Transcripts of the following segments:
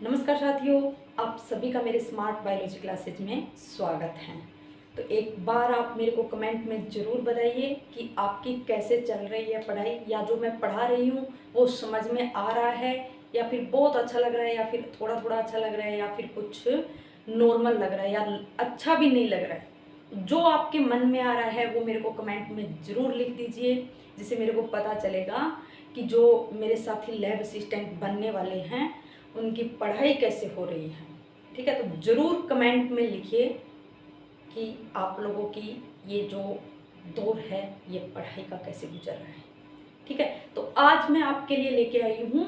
नमस्कार साथियों, आप सभी का मेरे स्मार्ट बायोलॉजी क्लासेज में स्वागत है। तो एक बार आप मेरे को कमेंट में ज़रूर बताइए कि आपकी कैसे चल रही है पढ़ाई, या जो मैं पढ़ा रही हूँ वो समझ में आ रहा है, या फिर बहुत अच्छा लग रहा है, या फिर थोड़ा थोड़ा अच्छा लग रहा है, या फिर कुछ नॉर्मल लग रहा है, या अच्छा भी नहीं लग रहा है। जो आपके मन में आ रहा है वो मेरे को कमेंट में ज़रूर लिख दीजिए, जिससे मेरे को पता चलेगा कि जो मेरे साथी लैब असिस्टेंट बनने वाले हैं उनकी पढ़ाई कैसे हो रही है। ठीक है, तो ज़रूर कमेंट में लिखिए कि आप लोगों की ये जो दौर है ये पढ़ाई का कैसे गुजर रहा है। ठीक है, तो आज मैं आपके लिए लेके आई हूँ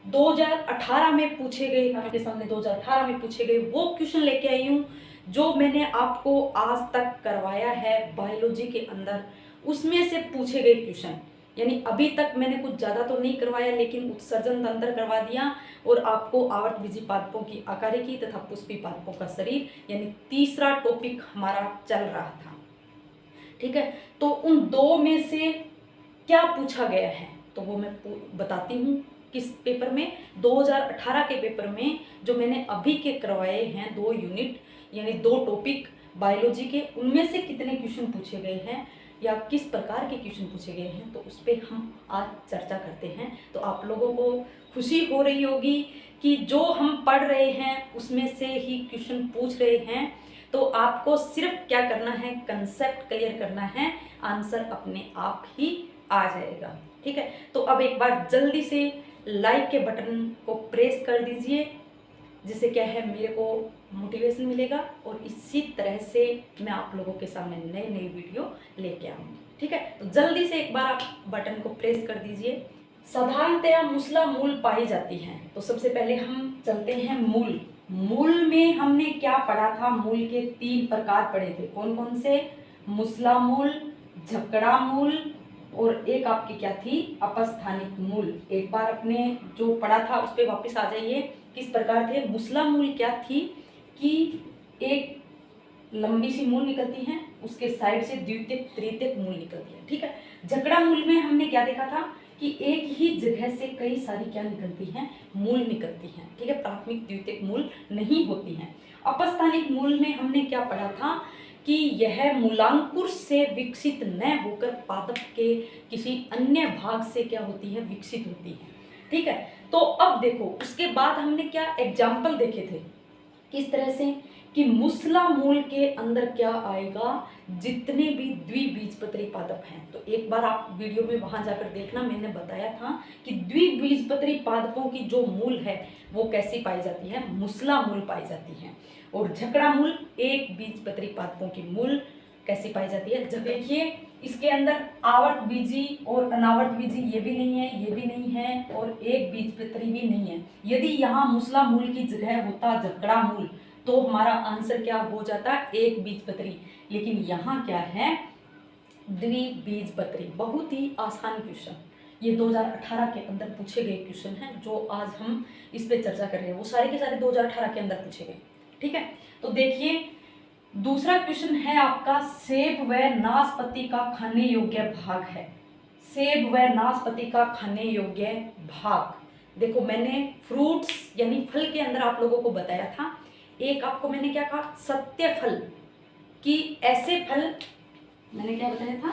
2018 में पूछे गए, आपके सामने 2018 में पूछे गए वो क्वेश्चन लेके आई हूँ जो मैंने आपको आज तक करवाया है बायोलॉजी के अंदर, उसमें से पूछे गए क्वेश्चन। यानी अभी तक मैंने कुछ ज़्यादा तो नहीं करवाया, लेकिन उत्सर्जन तंत्र करवा दिया और आपको आवर्तबीजी पादपों की आकारिकी तथा पुष्पी पादपों का शरीर, यानी तीसरा टॉपिक हमारा चल रहा था। ठीक है, तो उन दो में से क्या पूछा गया है तो वो मैं बताती हूँ। किस पेपर में? 2018 के पेपर में जो मैंने अभी के करवाए हैं 2 यूनिट, यानी 2 टॉपिक बायोलॉजी के, उनमें से कितने क्वेश्चन पूछे गए हैं या किस प्रकार के क्वेश्चन पूछे गए हैं, तो उस पर हम आज चर्चा करते हैं। तो आप लोगों को खुशी हो रही होगी कि जो हम पढ़ रहे हैं उसमें से ही क्वेश्चन पूछ रहे हैं। तो आपको सिर्फ क्या करना है, कंसेप्ट क्लियर करना है, आंसर अपने आप ही आ जाएगा। ठीक है, तो अब एक बार जल्दी से लाइक के बटन को प्रेस कर दीजिए, जिससे क्या है मेरे को मोटिवेशन मिलेगा और इसी तरह से मैं आप लोगों के सामने नए नए वीडियो लेके आऊँगी। ठीक है, तो जल्दी से एक बार आप बटन को प्रेस कर दीजिए। साधारणतया मूसला मूल पाई जाती हैं, तो सबसे पहले हम चलते हैं मूल। मूल में हमने क्या पढ़ा था? मूल के 3 प्रकार पढ़े थे। कौन कौन से? मूसला मूल, झकड़ा मूल और एक आपकी क्या थी? अपस्थानिक मूल। एक बार अपने जो पढ़ा था उस पर वापस आ जाइए। किस प्रकार थे? मूसला मूल क्या थी कि एक लंबी सी मूल निकलती है, उसके साइड से द्वितीयक तृतीयक मूल निकलती है। ठीक है, झकड़ा मूल में हमने क्या देखा था कि एक ही जगह से कई सारी क्या निकलती हैं? मूल निकलती हैं। ठीक है, प्राथमिक द्वितीयक मूल नहीं होती हैं। अपस्थानिक मूल में हमने क्या पढ़ा था कि यह मूलांकुर से विकसित न होकर पादप के किसी अन्य भाग से क्या होती है? विकसित होती है। ठीक है, तो अब देखो उसके बाद हमने क्या एग्जाम्पल देखे थे, किस तरह से कि मूसला मूल के अंदर क्या आएगा? जितने भी द्विबीजपत्री पादप हैं। तो एक बार आप वीडियो में वहां जाकर देखना, मैंने बताया था कि द्विबीजपत्री पादपों की जो मूल है वो कैसी पाई जाती है? मूसला मूल पाई जाती है। और झकड़ा मूल एक बीजपत्री पादपों की मूल कैसी पाई जाती है? देखिए इसके अंदर आवर्त बीजी और अनावर्त बीजी ये भी नहीं है, ये भी नहीं है, और एक बीजपत्री भी नहीं है। यदि यहाँ मूसला मूल की जगह होता झकड़ा मूल तो हमारा आंसर क्या हो जाता? एक बीजपत्री। लेकिन यहाँ क्या है? द्विबीजपत्री। बहुत ही आसान क्वेश्चन, ये 2018 के अंदर पूछे गए क्वेश्चन हैं जो आज हम इस पे चर्चा कर रहे हैं। वो सारे के सारे 2018 के अंदर पूछे गए। ठीक है, तो देखिए दूसरा क्वेश्चन है आपका, सेब व नाशपाती का खाने योग्य भाग है। सेब व नाशपाती का खाने योग्य भाग। देखो मैंने फ्रूट्स यानी फल के अंदर आप लोगों को बताया था, एक आपको मैंने क्या कहा? सत्य फल। कि ऐसे फल मैंने क्या बताया था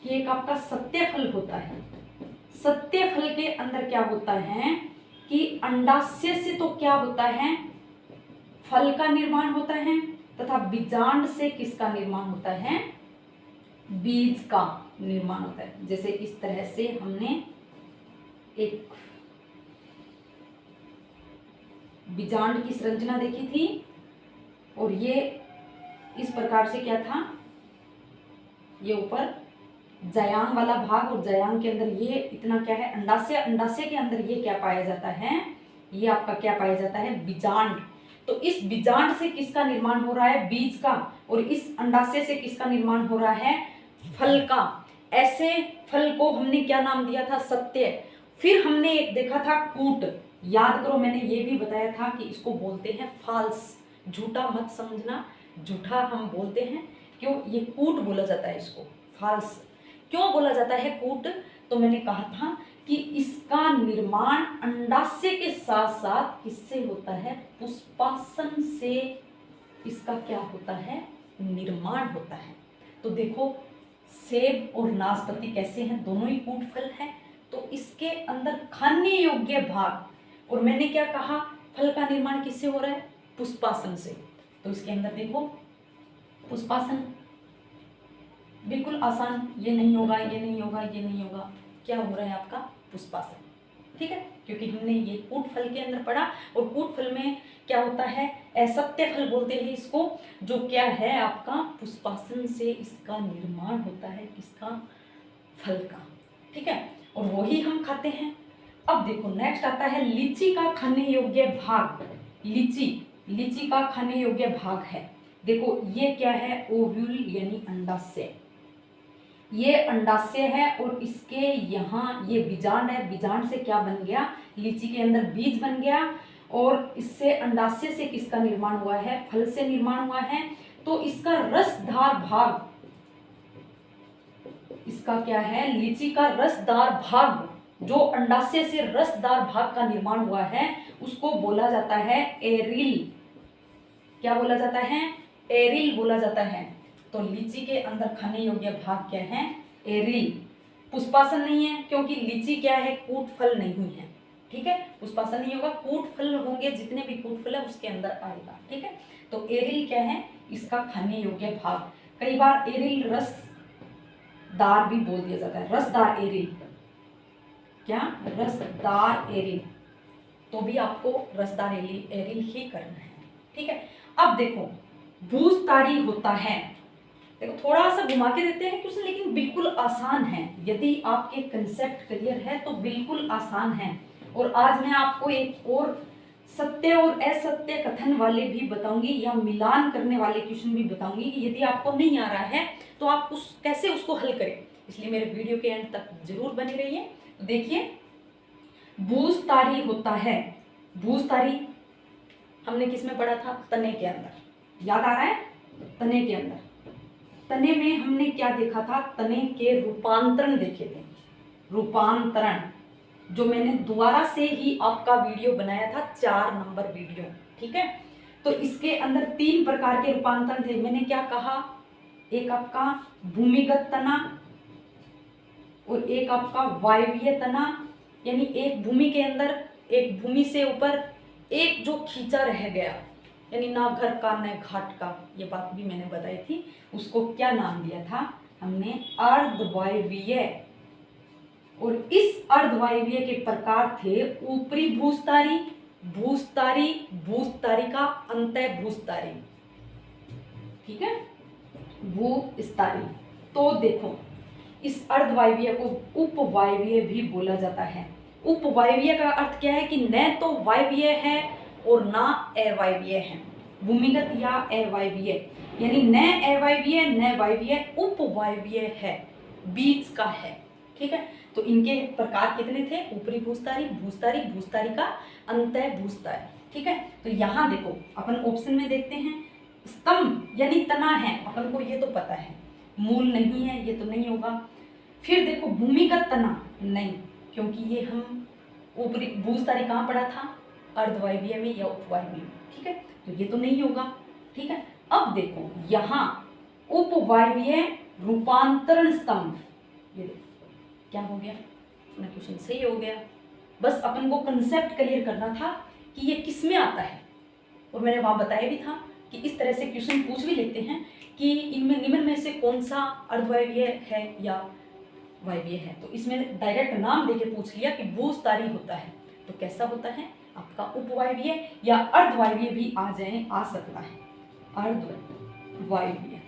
कि एक आपका सत्य फल होता है। सत्य फल के अंदर क्या होता है कि अंडाशय से तो क्या होता है? फल का निर्माण होता है, तथा बीजांड से किसका निर्माण होता है? बीज का निर्माण होता है। जैसे इस तरह से हमने एक बीजांड की संरचना देखी थी, और ये इस प्रकार से क्या था? ये ऊपर जायांग वाला भाग, और जायांग के अंदर ये इतना क्या है? अंडाशय। अंडाशय के अंदर ये क्या पाया जाता है? ये आपका क्या पाया जाता है? बीजांड। तो इस बीजांड से किसका निर्माण हो रहा है? बीज का। और इस अंडाशय से किसका निर्माण हो रहा है? फल का। ऐसे फल को हमने क्या नाम दिया था? सत्य। फिर हमने एक देखा था कूट। याद करो मैंने ये भी बताया था कि इसको बोलते हैं फॉल्स। झूठा मत समझना, झूठा हम बोलते हैं क्यों? ये कूट बोला जाता है इसको, फॉल्स क्यों बोला जाता है कूट? तो मैंने कहा था कि इसका निर्माण निर्माण अंडाशय के साथ साथ किससे होता है? पुष्पासन से इसका क्या होता है? निर्माण होता है। तो देखो सेब और नाशपाती कैसे हैं? दोनों ही कूट फल है। तो इसके अंदर खाने योग्य भाग, और मैंने क्या कहा, फल का निर्माण किससे हो रहा है? पुष्पासन से। तो इसके अंदर देखो पुष्पासन, बिल्कुल आसान, ये नहीं होगा, ये नहीं होगा, ये नहीं होगा, क्या हो रहा है आपका? पुष्पासन। ठीक है, क्योंकि हमने ये कूट फल के अंदर पढ़ा, और कूट फल में क्या होता है? असत्य फल बोलते हैं इसको, जो क्या है आपका? पुष्पासन से इसका निर्माण होता है, किसका? फल का। ठीक है, और वही हम खाते हैं। अब देखो नेक्स्ट आता है लीची का खाने योग्य भाग। लीची का खाने योग्य भाग है, देखो ये क्या है? ओव्यूल यानी अंडाशय। ये अंडाशय है, और इसके यहाँ ये बीजांड है। बीजांड से क्या बन गया? लीची के अंदर बीज बन गया, और इससे अंडाशय से किसका निर्माण हुआ है? फल से निर्माण हुआ है। तो इसका रसधार भाग, इसका क्या है? लीची का रसदार भाग, जो अंडाशय से रसदार भाग का निर्माण हुआ है, उसको बोला जाता है एरिल। क्या बोला जाता है? एरिल बोला जाता है। तो लीची के अंदर खाने योग्य भाग क्या है? एरिल। पुष्पासन नहीं है, क्योंकि लीची क्या है? कूट फल नहीं है। ठीक है, पुष्पासन नहीं होगा, कूट फल होंगे, जितने भी कूट फल है उसके अंदर आएगा। ठीक है, तो एरिल क्या है? इसका खाने योग्य भाग। कई बार एरिल रसदार भी बोल दिया जाता है, रसदार एरिल। क्या? रसदार एरिल। तो भी आपको रसदार एरिल ही करना है। ठीक है, अब देखो भूस्तारी होता है। देखो थोड़ा सा घुमा के देते हैं क्वेश्चन, लेकिन बिल्कुल आसान है। यदि आपके कंसेप्ट क्लियर है तो बिल्कुल आसान है। और आज मैं आपको एक और सत्य और असत्य कथन वाले भी बताऊंगी, या मिलान करने वाले क्वेश्चन भी बताऊंगी, कि यदि आपको नहीं आ रहा है तो आप कैसे उसको हल करें। इसलिए मेरे वीडियो के एंड तक जरूर बने रहिए। देखिए भूस्तारी होता है। भूस्तारी हमने किस में पढ़ा था? तने के अंदर। याद आ रहा है? तने के अंदर। तने में हमने क्या देखा था? तने के रूपांतरण देखे थे। रूपांतरण, जो मैंने दोबारा से ही आपका वीडियो बनाया था, 4 नंबर वीडियो। ठीक है, तो इसके अंदर 3 प्रकार के रूपांतरण थे। मैंने क्या कहा? एक आपका भूमिगत तना, और एक आपका वायवीय तना, यानी एक भूमि के अंदर, एक भूमि से ऊपर एक जो खींचा रह गया, यानी ना घर का न घाट का, ये बात भी मैंने बताई थी। उसको क्या नाम दिया था हमने? अर्धवायवीय। और इस अर्धवायवीय के प्रकार थे ऊपरी भूस्तारी, भूस्तारी, भूस्तारी का अंतः भूस्तारी। ठीक है, भूस्तारी। तो देखो इस अर्धवायवीय को उपवायवीय भी बोला जाता है। उपवायवीय का अर्थ क्या है? कि न तो वायवीय है और ना अवायवीय है। भूमिगत या अवायवीय, यानी न अवायवीय न वायवीय, उपवायवीय है, बीच का है। ठीक है, तो इनके प्रकार कितने थे? ऊपरी भूस्तारी, भूस्तारी, भूस्तारी का अंतः भूस्तारी। ठीक है, तो यहाँ देखो अपन ऑप्शन में देखते हैं, स्तंभ यानी तना है, अपन को ये तो पता है। मूल नहीं है, ये तो नहीं होगा। फिर देखो भूमिगत तना नहीं, क्योंकि ये हम ऊपरी भूस्तारी कहाँ पढ़ा था? अर्धवायवीय में या उपवायवीय में। ठीक है, तो ये तो नहीं होगा। ठीक है, अब देखो यहाँ उपवायवीय रूपांतरण स्तंभ, ये देखो क्या हो गया? अपना क्वेश्चन सही हो गया। बस अपन को कंसेप्ट क्लियर करना था कि ये किस में आता है, और मैंने वहां बताया भी था कि इस तरह से क्वेश्चन पूछ भी लेते हैं कि इनमें निम्न में से कौन सा अर्धवायवीय है या वायवीय है। तो इसमें डायरेक्ट नाम देके पूछ लिया कि भूस्तारी होता है, तो कैसा होता है आपका? उपवायवीय या अर्धवायवीय भी आ सकता है, अर्धवायवीय।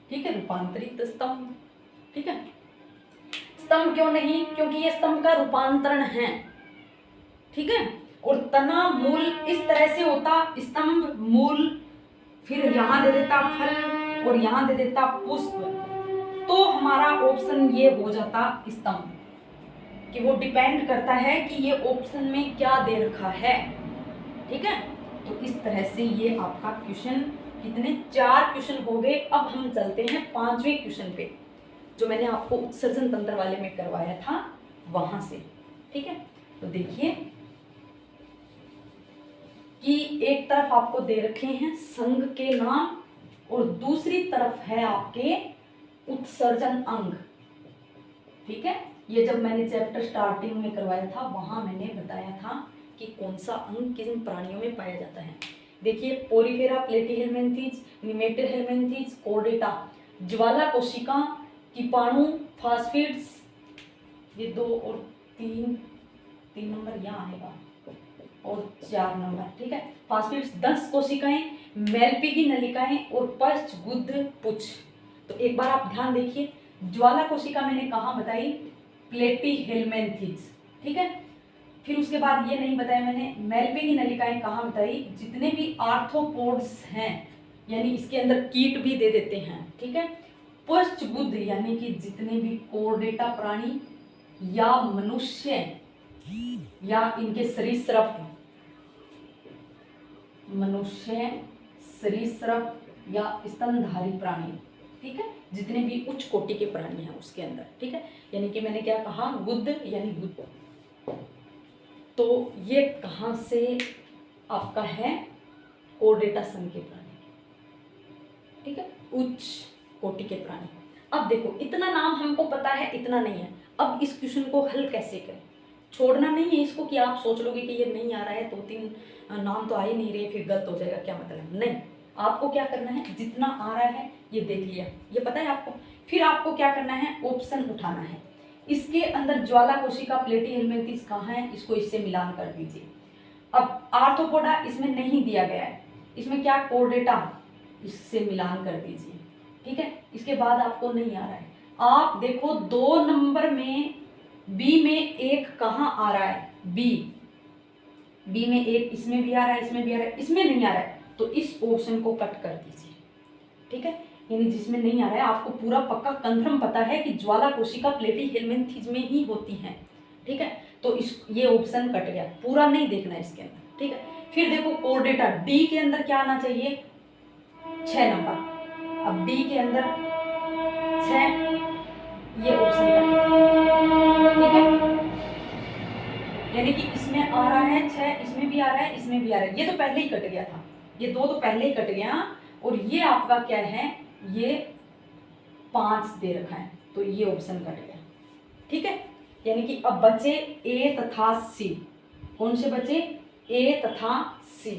ठीक है, रूपांतरित स्तंभ। ठीक है, स्तंभ क्यों नहीं? क्योंकि ये स्तंभ का रूपांतरण है। ठीक है, और तना मूल इस तरह से होता, स्तंभ मूल, फिर यहाँ दे देता फल और यहाँ दे देता पुष्प, तो हमारा ऑप्शन ये हो जाता स्तंभ। कि वो डिपेंड करता है कि ये ऑप्शन में क्या दे रखा है। ठीक है, तो इस तरह से ये आपका क्वेश्चन, कितने 4 क्वेश्चन हो गए। अब हम चलते हैं 5वें क्वेश्चन पे, जो मैंने आपको उत्सर्जन तंत्र वाले में करवाया था वहां से। ठीक है, तो देखिए कि एक तरफ आपको दे रखे हैं संघ के नाम और दूसरी तरफ है आपके उत्सर्जन अंग। ठीक है, ये जब मैंने चैप्टर स्टार्टिंग में करवाया था वहां मैंने बताया था कि कौन सा अंग किन प्राणियों में पाया जाता है। देखिए पोरीफेरा, प्लेटीहेल्मिन्थीज, निमेटोहेल्मिन्थीज, कोर्डेटा, ज्वाला कोशिका, कीटाणु, फास्फेट्स, ये 2 और 3 नंबर यहाँ आएगा और 4 नंबर। ठीक है, फास्फेट्स, दंश कोशिकाएं, मेलपीगी नलिकाएं और पश्चगुद पुच्छ। तो एक बार आप ध्यान देखिए, ज्वाला कोशिका मैंने कहाँ बताई, प्लेटीहेल्मिन्थीज। ठीक है, फिर उसके बाद ये नहीं बताया मैंने, मेलपीगी नलिकाएं कहाँ बताई, जितने भी आर्थ्रोपोड्स हैं यानी इसके अंदर कीट भी दे देते हैं। ठीक है, पश्चगुद यानी कि जितने भी कोर्डेटा प्राणी या मनुष्य या इनके सरीसृप, मनुष्य, सरीसृप या स्तनधारी प्राणी। ठीक है, जितने भी उच्च कोटि के प्राणी हैं उसके अंदर। ठीक है, यानी कि मैंने क्या कहा, गुद यानी गुद। तो ये कहाँ से आपका है, कोर्डेटा संघ के प्राणी। ठीक है, उच्च कोटि के प्राणी। अब देखो इतना नाम हमको पता है, इतना नहीं है। अब इस क्वेश्चन को हल कैसे करें, छोड़ना नहीं है इसको कि आप सोच लोगे कि ये नहीं आ रहा है, 2-3 नाम तो आ ही नहीं रहे, फिर गलत हो जाएगा, क्या मतलब। नहीं, आपको क्या करना है, जितना आ रहा है ये देख लिया, ये पता है आपको। फिर आपको क्या करना है, ऑप्शन उठाना है। इसके अंदर ज्वाला कोशिका, प्लेटीहेल्मिन्थीज कहाँ है, इसको इससे मिलान कर दीजिए। अब आर्थ्रोपोडा इसमें नहीं दिया गया है, इसमें क्या, कोर्डेटा, इससे मिलान कर दीजिए। ठीक है, इसके बाद आपको नहीं आ रहा है, आप देखो 2 नंबर में बी में 1 कहाँ आ रहा है, बी में 1 इसमें भी आ रहा है, इसमें भी आ रहा है, इसमें नहीं आ रहा है, तो इस ऑप्शन को कट कर दीजिए। ठीक है, यानी जिसमें नहीं आ रहा है आपको पूरा पक्का कंफर्म पता है कि ज्वाला कोशिका प्लेटीहेल्मिन्थीज में ही होती हैं। ठीक है, तो ये ऑप्शन कट गया, पूरा नहीं देखना है इसके अंदर। ठीक है, फिर देखो कोर्डेटा, डी के अंदर क्या आना चाहिए, 6 नंबर। अब डी के अंदर 6, ये ऑप्शन कट गया। ठीक है, यानी कि इसमें आ रहा है 6, इसमें भी आ रहा है, इसमें भी आ रहा है, ये तो पहले ही कट गया था, ये 2 तो पहले ही कट गया। और ये आपका क्या है, ये 5 दे रखा है, तो ये ऑप्शन कट गया। ठीक है, यानी कि अब बचे ए तथा सी। कौन से बचे, ए तथा सी।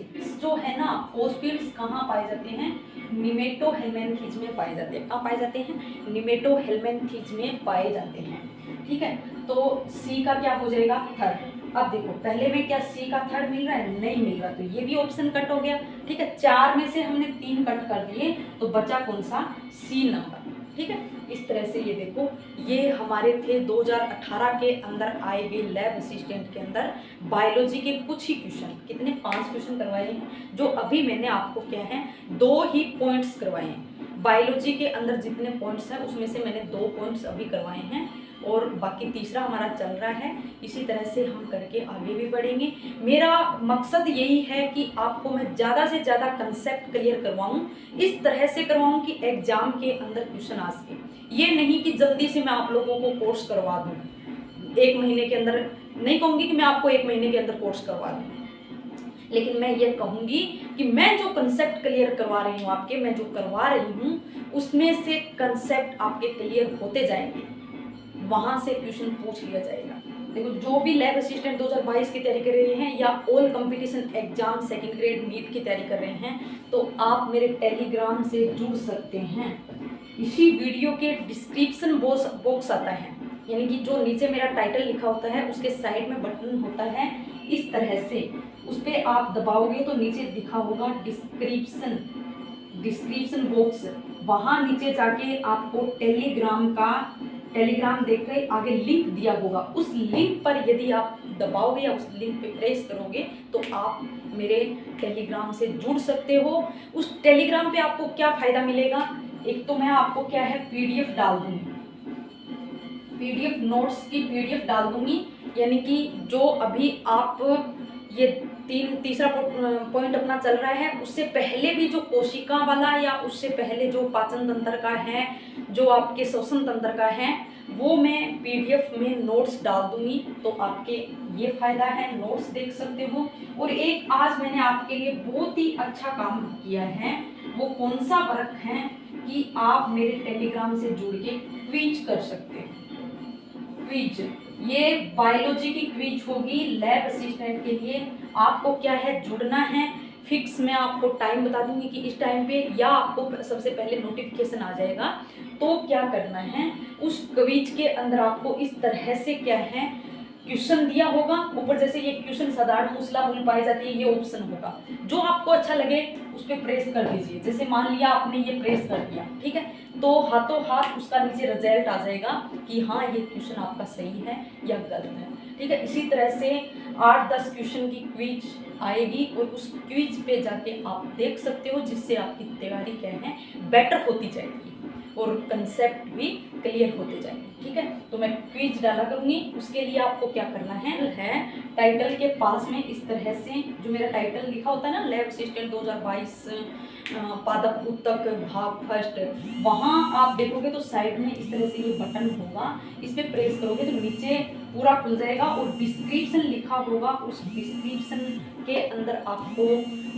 जो है ना फोस्फेट्स कहाँ पाए जाते हैं, निमेटोहेल्मिन्थीज में पाए जाते हैं। कहाँ पाए जाते हैं, निमेटोहेल्मिन्थीज में पाए जाते हैं। ठीक है, तो सी का क्या हो जाएगा, थर्ड। अब देखो पहले में क्या सी का थर्ड मिल रहा है, नहीं मिल रहा, तो ये भी ऑप्शन कट हो गया। ठीक है, 4 में से हमने 3 कट कर दिए, तो बचा कौन सा, सी नंबर। ठीक है, इस तरह से ये देखो, ये हमारे थे 2018 के अंदर आए गए लैब असिस्टेंट के अंदर बायोलॉजी के कुछ ही क्वेश्चन, कितने 5 क्वेश्चन करवाए हैं, जो अभी मैंने आपको क्या है 2 ही पॉइंट्स करवाए हैं। बायोलॉजी के अंदर जितने पॉइंट्स हैं उसमें से मैंने 2 पॉइंट्स अभी करवाए हैं और बाकी तीसरा हमारा चल रहा है। इसी तरह से हम करके आगे भी बढ़ेंगे। मेरा मकसद यही है कि आपको मैं ज़्यादा से ज़्यादा कंसेप्ट क्लियर करवाऊं, इस तरह से करवाऊं कि एग्जाम के अंदर क्वेश्चन आ सके। ये नहीं कि जल्दी से मैं आप लोगों को कोर्स करवा दूं 1 महीने के अंदर। नहीं कहूँगी कि मैं आपको 1 महीने के अंदर कोर्स करवा दूँ, लेकिन मैं ये कहूँगी कि मैं जो कंसेप्ट क्लियर करवा रही हूँ आपके, मैं जो करवा रही हूँ उसमें से कंसेप्ट आपके क्लियर होते जाएंगे, वहाँ से क्वेश्चन पूछ लिया जाएगा। देखो जो भी लैब असिस्टेंट 2022 की तैयारी कर रहे हैं या all competition exam second grade NEET की तैयारी कर रहे हैं, तो आप मेरे टेलीग्राम से जुड़ सकते हैं। इसी वीडियो के डिस्क्रिप्शन बॉक्स आता है, यानी कि जो नीचे मेरा टाइटल लिखा होता है उसके साइड में बटन होता है इस तरह से, उस पर आप दबाओगे तो नीचे दिखा होगा डिस्क्रिप्शन बॉक्स। वहाँ नीचे जाके आपको टेलीग्राम देख के आगे लिंक दिया होगा, उस लिंक पर यदि आप दबाओगे या उस लिंक पे प्रेस करोगे तो आप मेरे टेलीग्राम से जुड़ सकते हो। उस टेलीग्राम पे आपको क्या फ़ायदा मिलेगा, एक तो मैं आपको क्या है पीडीएफ डाल दूँगी, पीडीएफ नोट्स की पीडीएफ डाल दूँगी, यानी कि जो अभी आप ये तीसरा पॉइंट अपना चल रहा है उससे पहले भी जो कोशिका वाला या उससे पहले जो पाचन तंत्र का है, जो आपके श्वसन तंत्र का है, वो मैं पीडीएफ में नोट्स डाल दूंगी, तो आपके ये फ़ायदा है, नोट्स देख सकते हो। और एक आज मैंने आपके लिए बहुत ही अच्छा काम किया है, वो कौन सा वर्क है कि आप मेरे टेलीग्राम से जुड़ के क्विज कर सकते हो। क्विज, ये बायोलॉजी की क्विज होगी लैब असिस्टेंट के लिए। आपको क्या है, जुड़ना है। फिक्स मैं आपको टाइम बता दूंगी कि इस टाइम पे, या आपको सबसे पहले नोटिफिकेशन आ जाएगा। तो क्या करना है, उस क्विज के अंदर आपको इस तरह से क्या है, क्वेश्चन दिया होगा ऊपर, जैसे ये क्वेश्चन साधारण मूसला मूल पाई जाती है, ये ऑप्शन होगा। जो आपको अच्छा लगे उस पर प्रेस कर दीजिए। जैसे मान लिया आपने ये प्रेस कर दिया, ठीक है, तो हाथों हाथ उसका नीचे रिजल्ट आ जाएगा कि हाँ ये क्वेश्चन आपका सही है या गलत है, ठीक है। इसी तरह से 8-10 क्वेश्चन की क्विज आएगी और उस क्विज पे जाके आप देख सकते हो, जिससे आपकी तैयारी क्या है, बेटर होती जाएगी और कंसेप्ट भी क्लियर होते जाएंगे, ठीक है। तो मैं क्विज डाला करूंगी, उसके लिए आपको क्या करना है टाइटल के पास में इस तरह से जो मेरा टाइटल लिखा होता है ना, लैब असिस्टेंट 2022 पादप उत्तक भाग फर्स्ट, वहाँ आप देखोगे तो साइड में इस तरह से ये बटन होगा, इस पर प्रेस करोगे तो नीचे पूरा खुल जाएगा और डिस्क्रिप्शन लिखा होगा। उस डिस्क्रिप्शन के अंदर आपको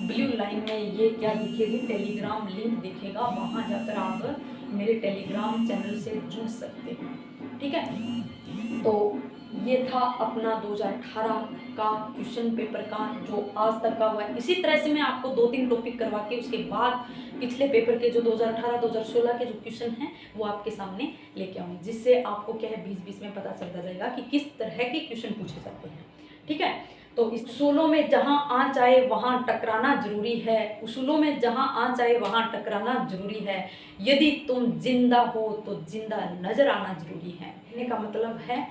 ब्लू लाइन में ये क्या दिखेगी, टेलीग्राम लिंक दिखेगा, वहाँ जाकर आप मेरे टेलीग्राम चैनल से जुड़ सकते हैं, ठीक है। तो ये था अपना 2018 का क्वेश्चन पेपर का जो आज तक का हुआ है। इसी तरह से मैं आपको 2-3 टॉपिक करवा के उसके बाद पिछले पेपर के जो 2018-2016 के जो क्वेश्चन हैं वो आपके सामने लेके आऊँगी, जिससे आपको क्या है 20-20 में पता चलता जाएगा कि किस तरह के क्वेश्चन पूछे जाते हैं, ठीक है। तो इस उसूलों में जहाँ आँच आए वहाँ टकराना जरूरी है, उसूलों में जहाँ आँच आए वहाँ टकराना जरूरी है, यदि तुम जिंदा हो तो जिंदा नजर आना जरूरी है। कहने का मतलब है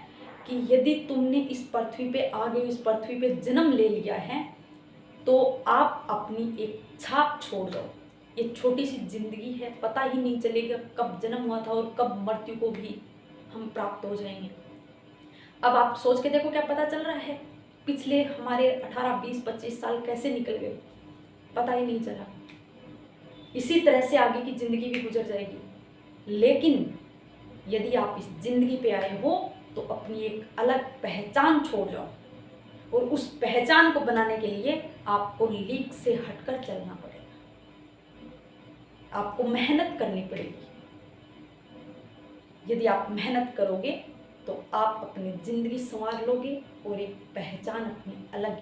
कि यदि तुमने इस पृथ्वी पे आ गए, इस पृथ्वी पे जन्म ले लिया है, तो आप अपनी एक छाप छोड़ दो। ये छोटी सी जिंदगी है, पता ही नहीं चलेगा कब जन्म हुआ था और कब मृत्यु को भी हम प्राप्त हो जाएंगे। अब आप सोच के देखो, क्या पता चल रहा है पिछले हमारे 18, 20, 25 साल कैसे निकल गए, पता ही नहीं चला। इसी तरह से आगे की जिंदगी भी गुजर जाएगी। लेकिन यदि आप इस जिंदगी पे आए हो तो अपनी एक अलग पहचान छोड़ जाओ, और उस पहचान को बनाने के लिए आपको लीक से हटकर चलना पड़ेगा, आपको मेहनत करनी पड़ेगी। यदि आप मेहनत करोगे तो आप अपनी जिंदगी संवार लोगे और एक पहचान अपनी अलग